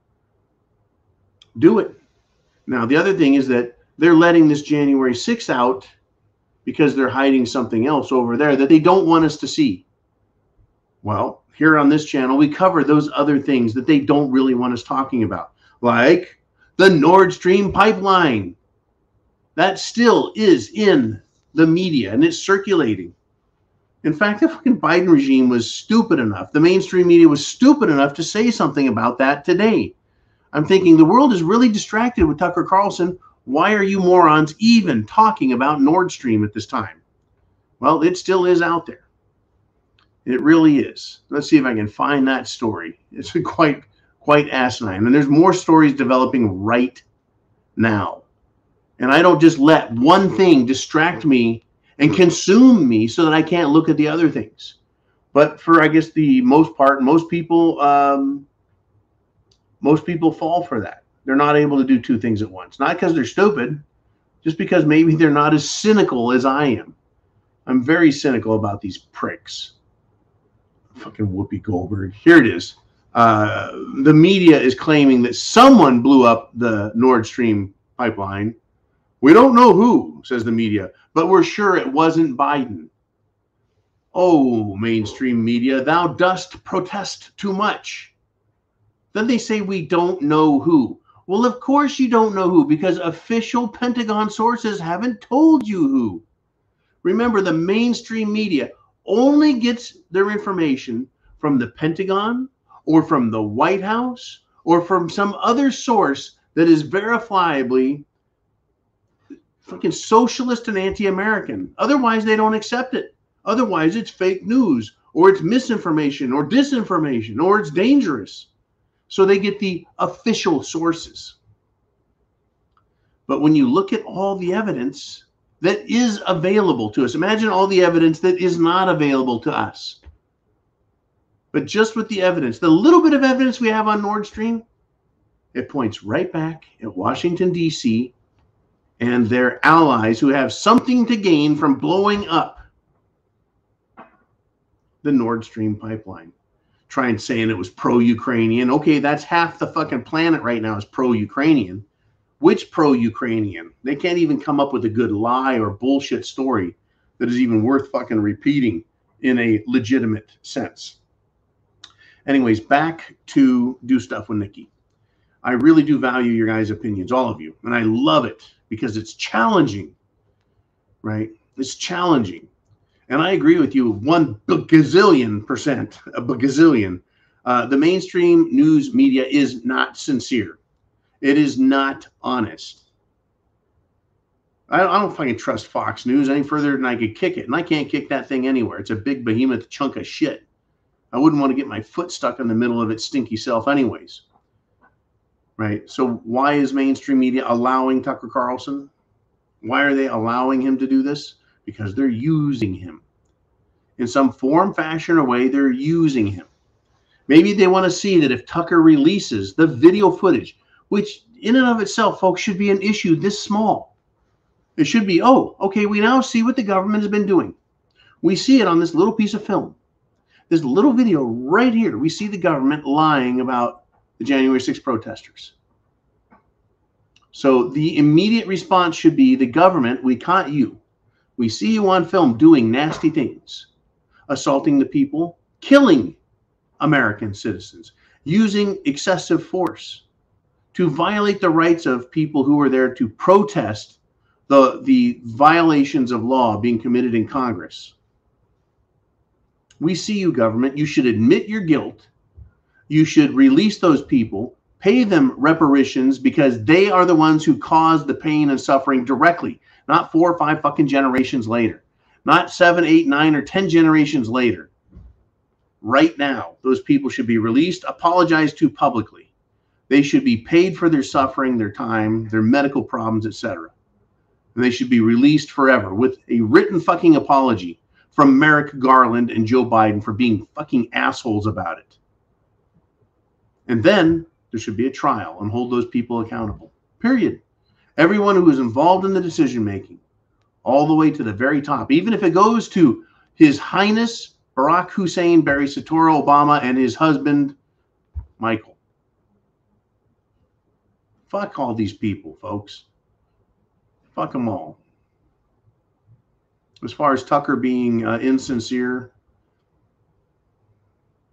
Do it. Now, the other thing is that they're letting this January 6th out because they're hiding something else over there that they don't want us to see. Well, here on this channel, we cover those other things that they don't really want us talking about, like the Nord Stream pipeline. That still is in the media and it's circulating. In fact, the fucking Biden regime was stupid enough, the mainstream media was stupid enough to say something about that today. I'm thinking the world is really distracted with Tucker Carlson. Why are you morons even talking about Nord Stream at this time? Well, it still is out there. It really is. Let's see if I can find that story. It's quite asinine. And there's more stories developing right now. And I don't just let one thing distract me and consume me so that I can't look at the other things. But for, I guess, the most part, most people fall for that. They're not able to do two things at once. Not because they're stupid, just because maybe they're not as cynical as I am. I'm very cynical about these pricks. Fucking Whoopi Goldberg. Here it is. The media is claiming that someone blew up the Nord Stream pipeline. We don't know who, says the media, but we're sure it wasn't Biden. Oh, mainstream media, thou dost protest too much. Then they say we don't know who. Well, of course you don't know who, because official Pentagon sources haven't told you who. Remember, the mainstream media only gets their information from the Pentagon or from the White House or from some other source that is verifiably fucking socialist and anti-American. Otherwise, they don't accept it. Otherwise, it's fake news or it's misinformation or disinformation or it's dangerous. So they get the official sources. But when you look at all the evidence that is available to us, imagine all the evidence that is not available to us. But just with the evidence, the little bit of evidence we have on Nord Stream, it points right back at Washington, D.C. and their allies who have something to gain from blowing up the Nord Stream pipeline. Trying saying it was pro-Ukrainian. Okay, that's half the fucking planet right now is pro-Ukrainian. Which pro-Ukrainian? They can't even come up with a good lie or bullshit story that is even worth fucking repeating in a legitimate sense. Anyways, back to Do Stuff with Nikki. I really do value your guys' opinions, all of you. And I love it because it's challenging, right? It's challenging. And I agree with you 1,000,000%, a bagazillion. The mainstream news media is not sincere. It is not honest. I don't fucking trust Fox News any further than I could kick it. And I can't kick that thing anywhere. It's a big behemoth chunk of shit. I wouldn't want to get my foot stuck in the middle of its stinky self anyways. Right? So why is mainstream media allowing Tucker Carlson? Why are they allowing him to do this? Because they're using him. In some form, fashion, or way, they're using him. Maybe they want to see that if Tucker releases the video footage, which in and of itself, folks, should be an issue this small. It should be, oh, okay, we now see what the government has been doing. We see it on this little piece of film. This little video right here, we see the government lying about the January 6th protesters. So the immediate response should be, the government, we caught you. We see you on film doing nasty things, assaulting the people, killing American citizens, using excessive force to violate the rights of people who are there to protest the violations of law being committed in Congress. We see you, government. You should admit your guilt. You should release those people, pay them reparations, because they are the ones who caused the pain and suffering directly, not 4 or 5 fucking generations later, not 7, 8, 9, or 10 generations later. Right now, those people should be released, apologized to publicly. They should be paid for their suffering, their time, their medical problems, etc. And they should be released forever with a written fucking apology from Merrick Garland and Joe Biden for being fucking assholes about it. And then there should be a trial and hold those people accountable. Period. Everyone who is involved in the decision making, all the way to the very top, even if it goes to His Highness Barack Hussein Barry Soetoro Obama and his husband Michael. Fuck all these people, folks. Fuck them all. As far as Tucker being insincere,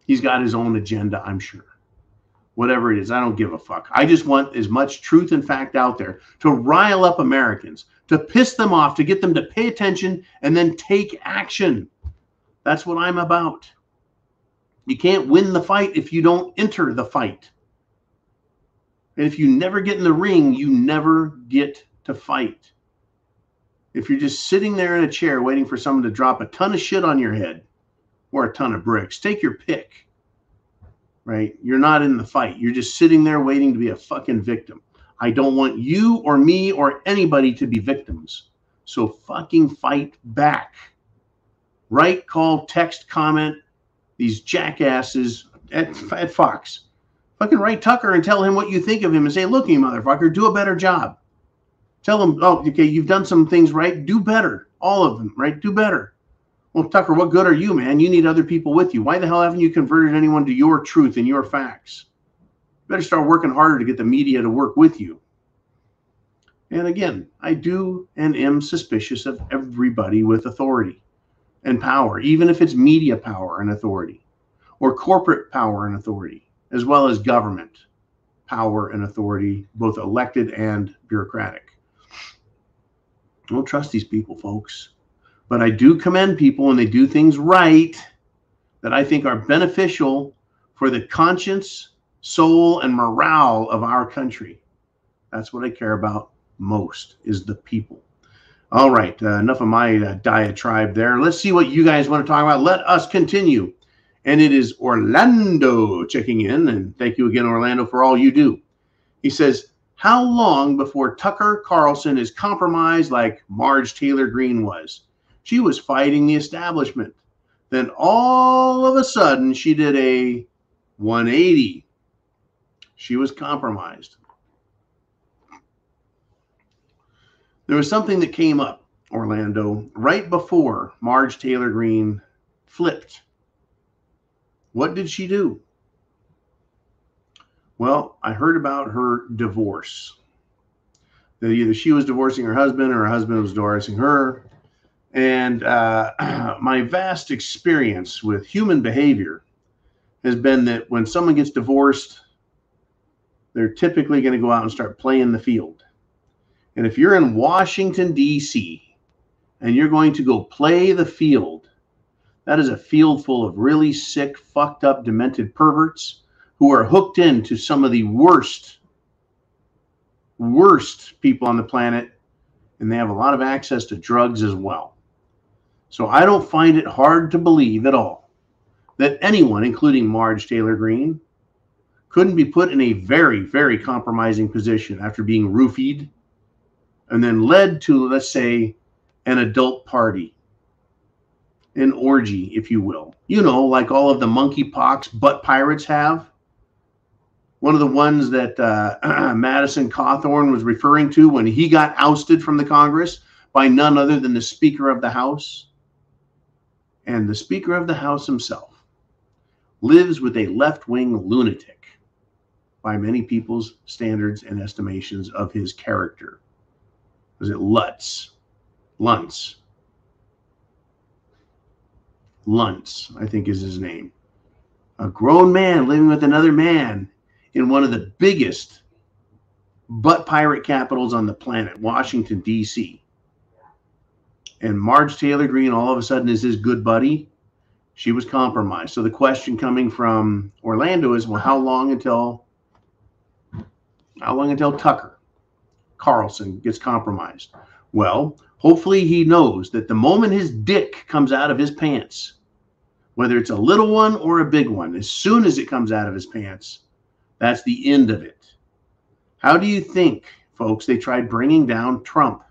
he's got his own agenda, I'm sure. Whatever it is, I don't give a fuck. I just want as much truth and fact out there to rile up Americans, to piss them off, to get them to pay attention and then take action. That's what I'm about. You can't win the fight if you don't enter the fight. And if you never get in the ring, you never get to fight. If you're just sitting there in a chair waiting for someone to drop a ton of shit on your head or a ton of bricks, take your pick, right? You're not in the fight. You're just sitting there waiting to be a fucking victim. I don't want you or me or anybody to be victims. So fucking fight back. Write, call, text, comment, these jackasses at Fox. Fucking write Tucker and tell him what you think of him and say, look, you motherfucker, do a better job. Tell him, oh, okay, you've done some things right. Do better. All of them, right? Do better. Well, Tucker, what good are you, man? You need other people with you. Why the hell haven't you converted anyone to your truth and your facts? You better start working harder to get the media to work with you. And again, I do and am suspicious of everybody with authority and power, even if it's media power and authority, or corporate power and authority, as well as government power and authority, both elected and bureaucratic. I don't trust these people, folks. But I do commend people when they do things right that I think are beneficial for the conscience, soul, and morale of our country. That's what I care about most, is the people. All right, enough of my diatribe there. Let's see what you guys want to talk about. Let us continue. And it is Orlando checking in. And thank you again, Orlando, for all you do. He says, how long before Tucker Carlson is compromised like Marge Taylor Greene was? She was fighting the establishment. Then all of a sudden, she did a 180. She was compromised. There was something that came up, Orlando, right before Marge Taylor Greene flipped. What did she do? Well, I heard about her divorce. That either she was divorcing her husband or her husband was divorcing her. And my vast experience with human behavior has been that when someone gets divorced, they're typically going to go out and start playing the field. And if you're in Washington, D.C., and you're going to go play the field, that is a field full of really sick, fucked up, demented perverts who are hooked into some of the worst people on the planet, and they have a lot of access to drugs as well. So I don't find it hard to believe at all that anyone, including Marge Taylor Greene, couldn't be put in a very, very compromising position after being roofied and then led to, let's say, an adult party, an orgy, if you will. You know, like all of the monkeypox butt pirates have. One of the ones that Madison Cawthorn was referring to when he got ousted from the Congress by none other than the Speaker of the House. And the Speaker of the House himself lives with a left-wing lunatic. by many people's standards and estimations of his character. Was it Lutz? Luntz, I think is his name. A grown man living with another man in one of the biggest butt pirate capitals on the planet, Washington, D.C. And Marge Taylor Greene all of a sudden is his good buddy. She was compromised. So the question coming from Orlando is, well, how long until Tucker Carlson gets compromised? Well, hopefully he knows that the moment his dick comes out of his pants, whether it's a little one or a big one, as soon as it comes out of his pants, that's the end of it. How do you think, folks, they tried bringing down Trump?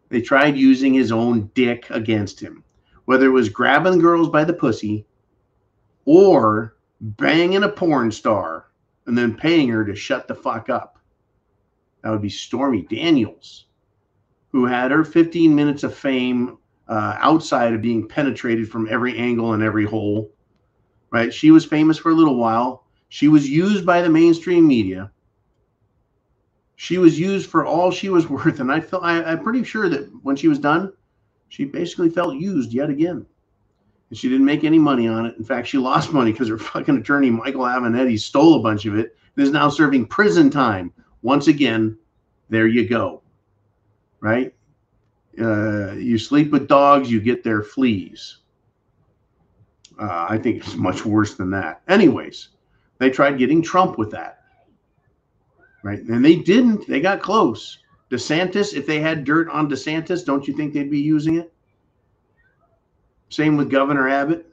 They tried using his own dick against him, whether it was grabbing girls by the pussy or banging a porn star and then paying her to shut the fuck up. That would be Stormy Daniels, who had her 15 minutes of fame outside of being penetrated from every angle and every hole, right? She was famous for a little while. She was used by the mainstream media. She was used for all she was worth. And I'm pretty sure that when she was done, she basically felt used yet again. And she didn't make any money on it. In fact, she lost money because her fucking attorney, Michael Avenatti, stole a bunch of it and is now serving prison time. Once again, there you go, right? You sleep with dogs, you get their fleas. I think it's much worse than that. Anyways, they tried getting Trump with that, right? And they didn't. They got close. DeSantis, if they had dirt on DeSantis, don't you think they'd be using it? Same with Governor Abbott.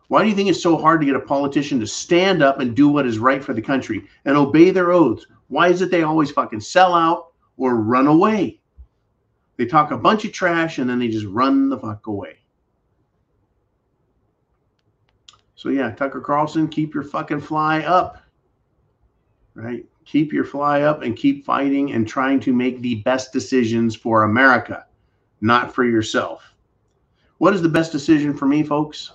Why do you think it's so hard to get a politician to stand up and do what is right for the country and obey their oaths? Why is it they always fucking sell out or run away? They talk a bunch of trash and then they just run the fuck away. So yeah, Tucker Carlson, keep your fucking fly up, right? Keep your fly up and keep fighting and trying to make the best decisions for America, not for yourself. What is the best decision for me, folks?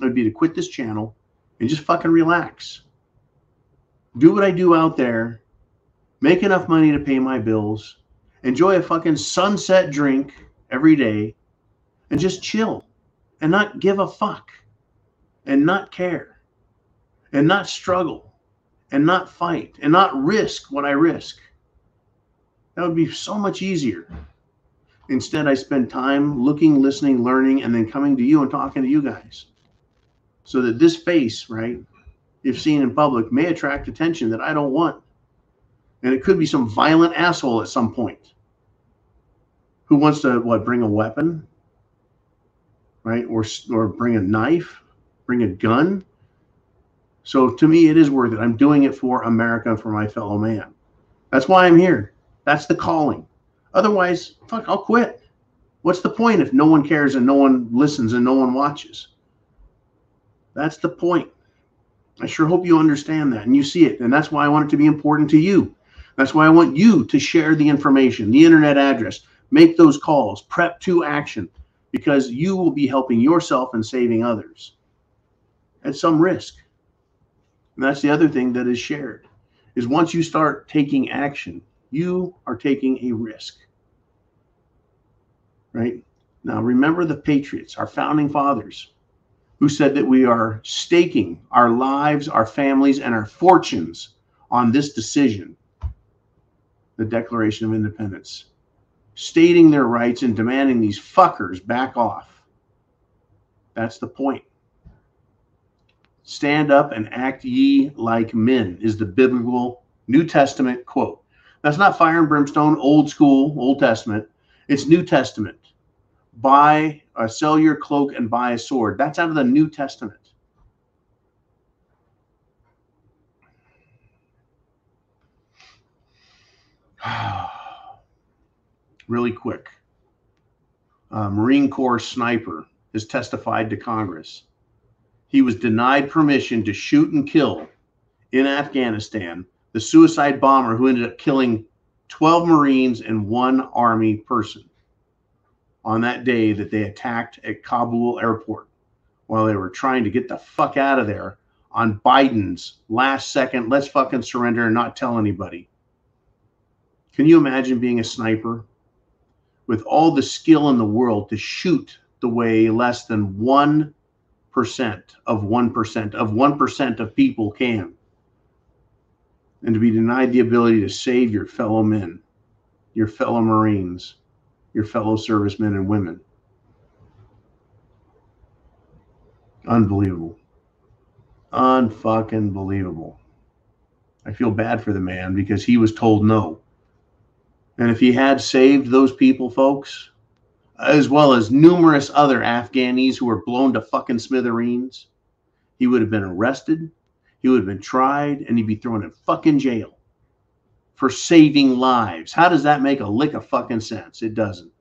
It would be to quit this channel and just fucking relax. Do what I do out there, make enough money to pay my bills, enjoy a fucking sunset drink every day, and just chill and not give a fuck and not care and not struggle and not fight and not risk what I risk. That would be so much easier. Instead, I spend time looking, listening, learning, and then coming to you and talking to you guys. So that this face, right, if seen in public, may attract attention that I don't want. And it could be some violent asshole at some point who wants to, bring a weapon, right? Or bring a knife, bring a gun. So to me, it is worth it. I'm doing it for America and for my fellow man. That's why I'm here. That's the calling. Otherwise, fuck, I'll quit. What's the point if no one cares and no one listens and no one watches? That's the point. I sure hope you understand that and you see it. And that's why I want it to be important to you. That's why I want you to share the information, the internet address, make those calls, prep to action, because you will be helping yourself and saving others at some risk. And that's the other thing that is shared, is once you start taking action, you are taking a risk, right? Now, remember the patriots, our founding fathers, who said that we are staking our lives, our families, and our fortunes on this decision, the Declaration of Independence, stating their rights and demanding these fuckers back off. That's the point. Stand up and act ye like men is the biblical New Testament quote. That's not fire and brimstone, old school, Old Testament. It's New Testament. Sell your cloak and buy a sword. That's out of the New Testament. Really quick. Marine Corps sniper has testified to Congress. He was denied permission to shoot and kill in Afghanistan the suicide bomber who ended up killing 12 Marines and 1 Army person on that day that they attacked at Kabul airport while they were trying to get the fuck out of there on Biden's last second, let's fucking surrender and not tell anybody. Can you imagine being a sniper with all the skill in the world to shoot the way less than 1% of 1% of people can, and to be denied the ability to save your fellow men, your fellow Marines, your fellow servicemen and women? Unbelievable. Unfucking believable. I feel bad for the man because he was told no. And if he had saved those people, folks, as well as numerous other Afghanis who were blown to fucking smithereens, he would have been arrested, he would have been tried, and he'd be thrown in fucking jail for saving lives. How does that make a lick of fucking sense? It doesn't.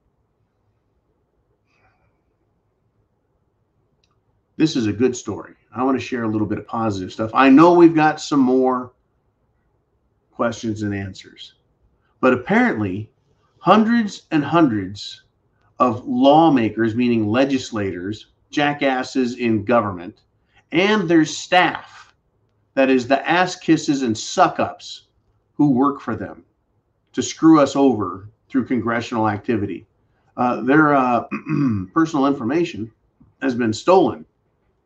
This is a good story. I want to share a little bit of positive stuff. I know we've got some more questions and answers, but apparently hundreds and hundreds of lawmakers, meaning legislators, jackasses in government, and their staff, that is the ass kisses and suck-ups who work for them to screw us over through congressional activity. Their personal information has been stolen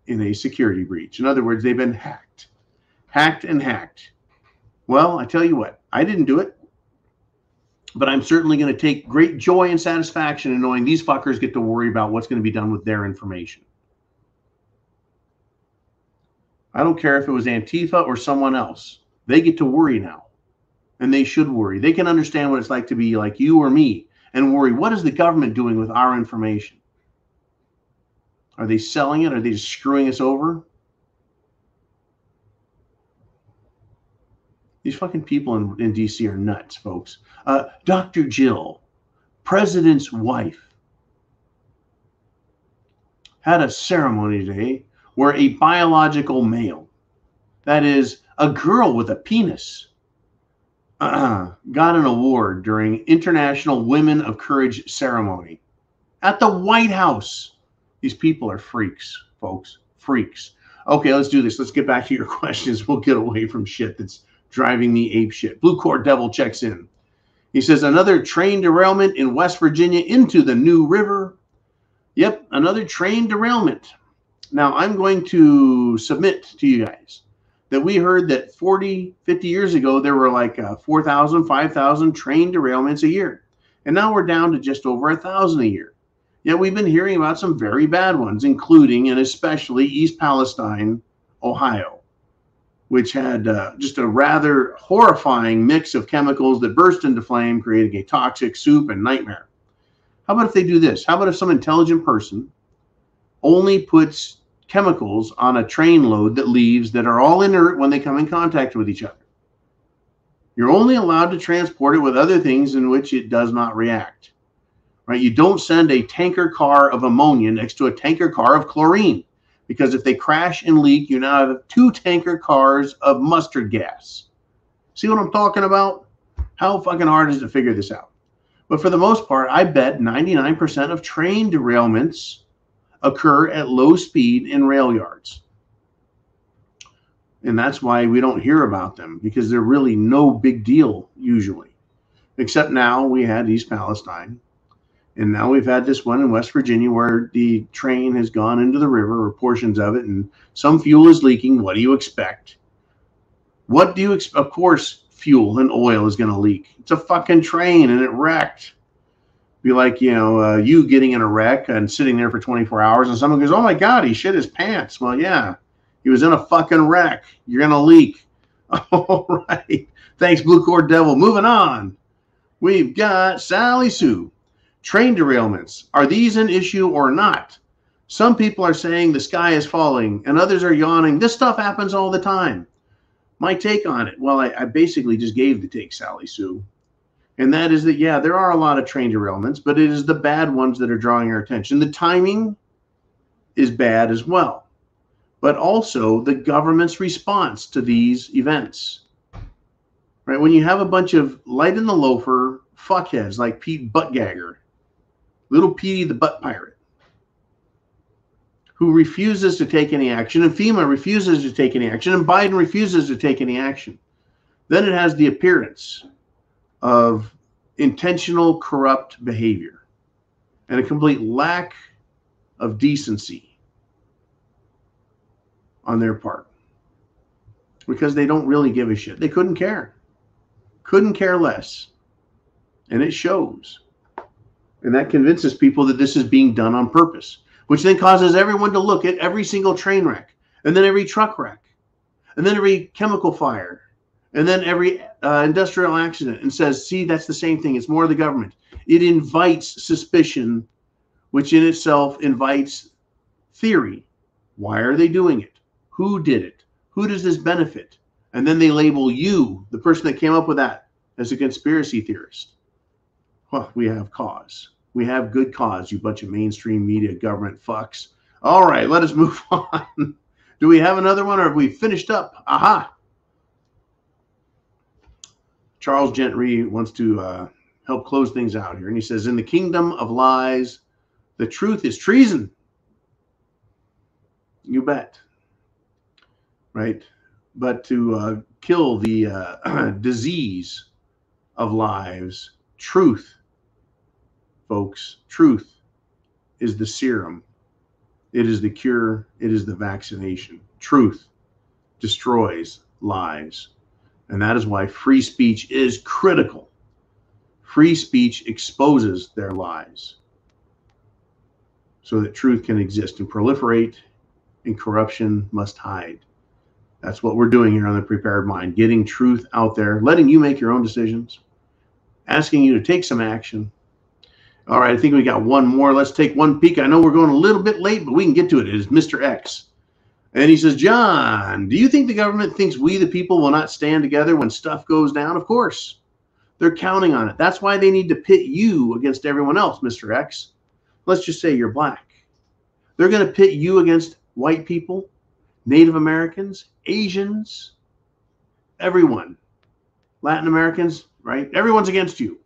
in a security breach. In other words, they've been hacked. Well, I tell you what, I didn't do it, but I'm certainly going to take great joy and satisfaction in knowing these fuckers get to worry about what's going to be done with their information. I don't care if it was Antifa or someone else. They get to worry now, and they should worry. They can understand what it's like to be like you or me and worry, what is the government doing with our information? Are they selling it? Are they just screwing us over? These fucking people in D.C. are nuts, folks. Dr. Jill, president's wife, had a ceremony today where a biological male, that is, a girl with a penis, got an award during International Women of Courage ceremony at the White House. These people are freaks, folks. Freaks. Okay, let's do this. Let's get back to your questions. We'll get away from shit that's driving me ape shit. Blue Cord Devil checks in. He says, another train derailment in West Virginia into the New River. Yep, another train derailment. Now, I'm going to submit to you guys that we heard that 40, 50 years ago, there were like 4,000, 5,000 train derailments a year. And now we're down to just over 1,000 a year. Yet we've been hearing about some very bad ones, including and especially East Palestine, Ohio, which had just a rather horrifying mix of chemicals that burst into flame, creating a toxic soup and nightmare. How about if they do this? How about if some intelligent person only puts chemicals on a train load that leaves that are all inert when they come in contact with each other? You're only allowed to transport it with other things in which it does not react. Right? You don't send a tanker car of ammonia next to a tanker car of chlorine, because if they crash and leak, you now have 2 tanker cars of mustard gas. See what I'm talking about? How fucking hard is it to figure this out? But for the most part, I bet 99% of train derailments occur at low speed in rail yards. And that's why we don't hear about them, because they're really no big deal usually. Except now we had East Palestine. And now we've had this one in West Virginia where the train has gone into the river, or portions of it, and some fuel is leaking. What do you expect? What do you expect? Of course, fuel and oil is going to leak. It's a fucking train and it wrecked. Be like, you know, you getting in a wreck and sitting there for 24 hours and someone goes, oh my God, he shit his pants. Well, yeah, he was in a fucking wreck. You're going to leak. All right. Thanks, Blue Cord Devil. Moving on. We've got Sally Sue. Train derailments. Are these an issue or not? Some people are saying the sky is falling and others are yawning. This stuff happens all the time. My take on it. Well, I basically just gave the take, Sally Sue. And that is that, yeah, there are a lot of train derailments, but it is the bad ones that are drawing our attention. The timing is bad as well, but also the government's response to these events. Right? When you have a bunch of light in the loafer fuckheads like Pete Buttgagger, Little Petey the Butt Pirate, who refuses to take any action, and FEMA refuses to take any action, and Biden refuses to take any action, then it has the appearance of intentional corrupt behavior and a complete lack of decency on their part, because they don't really give a shit. They couldn't care less, and it shows. And that convinces people that this is being done on purpose, which then causes everyone to look at every single train wreck, and then every truck wreck, and then every chemical fire, and then every industrial accident, and says, see, that's the same thing. It's more of the government. It invites suspicion, which in itself invites theory. Why are they doing it? Who did it? Who does this benefit? And then they label you, the person that came up with that, as a conspiracy theorist. Well, we have cause. We have good cause, you bunch of mainstream media government fucks. All right, let us move on. Do we have another one, or have we finished up? Aha. Charles Gentry wants to help close things out here. And he says, in the kingdom of lies, the truth is treason. You bet. Right? But to kill the disease of lives, truth, folks, truth is the serum. It is the cure. It is the vaccination. Truth destroys lies. And that is why free speech is critical. Free speech exposes their lies so that truth can exist and proliferate, and corruption must hide. That's what we're doing here on The Prepared Mind, getting truth out there, letting you make your own decisions, asking you to take some action. All right, I think we got one more. Let's take one peek. I know we're going a little bit late, but we can get to it. It is Mr. X. And he says, John, do you think the government thinks we, the people, will not stand together when stuff goes down? Of course. They're counting on it. That's why they need to pit you against everyone else, Mr. X. Let's just say you're black. They're going to pit you against white people, Native Americans, Asians, everyone. Latin Americans, right? Everyone's against you.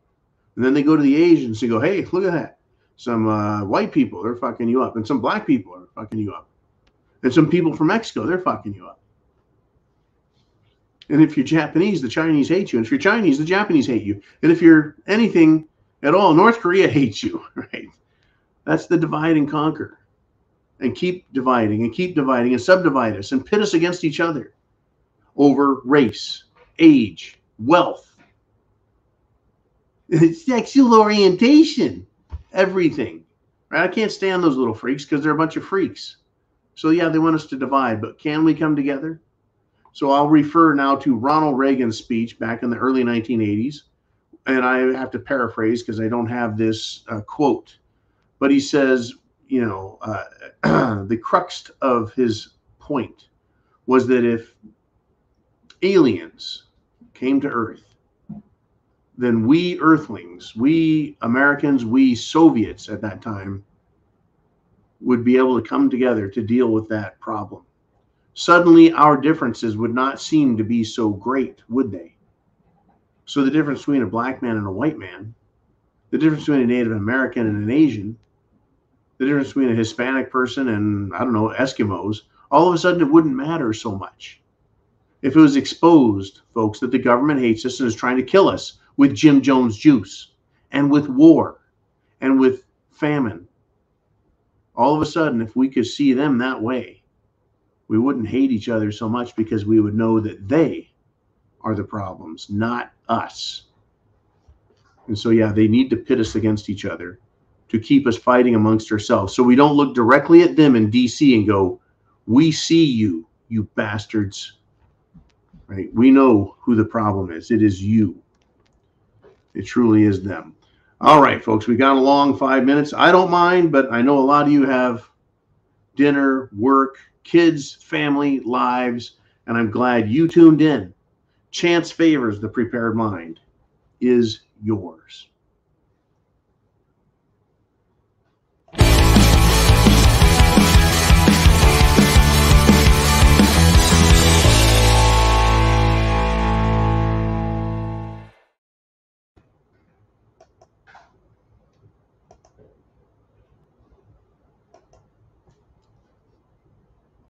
And then they go to the Asians and go, hey, look at that. Some white people, they're fucking you up. And some black people are fucking you up. And some people from Mexico, they're fucking you up. And if you're Japanese, the Chinese hate you. And if you're Chinese, the Japanese hate you. And if you're anything at all, North Korea hates you, right? That's the divide and conquer. And keep dividing and subdivide us and pit us against each other over race, age, wealth, sexual orientation, everything. Right? I can't stand those little freaks because they're a bunch of freaks. So yeah, they want us to divide, but can we come together? So I'll refer now to Ronald Reagan's speech back in the early 1980s. And I have to paraphrase because I don't have this quote. But he says, you know, the crux of his point was that if aliens came to Earth, then we Earthlings, we Americans, we Soviets at that time would be able to come together to deal with that problem. Suddenly, our differences would not seem to be so great, would they? So the difference between a black man and a white man, the difference between a Native American and an Asian, the difference between a Hispanic person and, I don't know, Eskimos, all of a sudden it wouldn't matter so much. If it was exposed, folks, that the government hates us and is trying to kill us with Jim Jones juice and with war and with famine, all of a sudden, if we could see them that way, we wouldn't hate each other so much because we would know that they are the problems, not us. And so, yeah, they need to pit us against each other to keep us fighting amongst ourselves. So we don't look directly at them in DC and go, we see you, you bastards. Right? We know who the problem is. It is you. It truly is them. All right, folks, we got a long 5 minutes. I don't mind, but I know a lot of you have dinner, work, kids, family, lives, and I'm glad you tuned in. Chance favors the prepared mind is yours.